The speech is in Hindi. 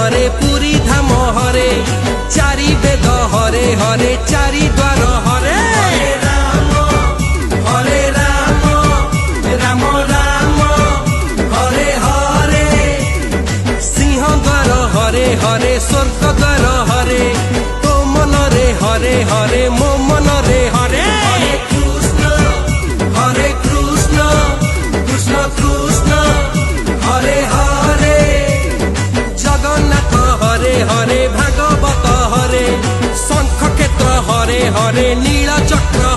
हरे पुरी धाम हरे चारि वेद हरे हरे चारि द्वार हरे हरे राम राम राम हरे हरे सिंह द्वार हरे हरे स्वर्ग द्वार हरे तो मन रे हरे हरे मो मन रे हरे हरे कृष्ण कृष्ण कृष्ण हरे हरे जगन्नाथ हरे हरे भागवत हरे शंख क्षेत्र हरे हरे नील चक्र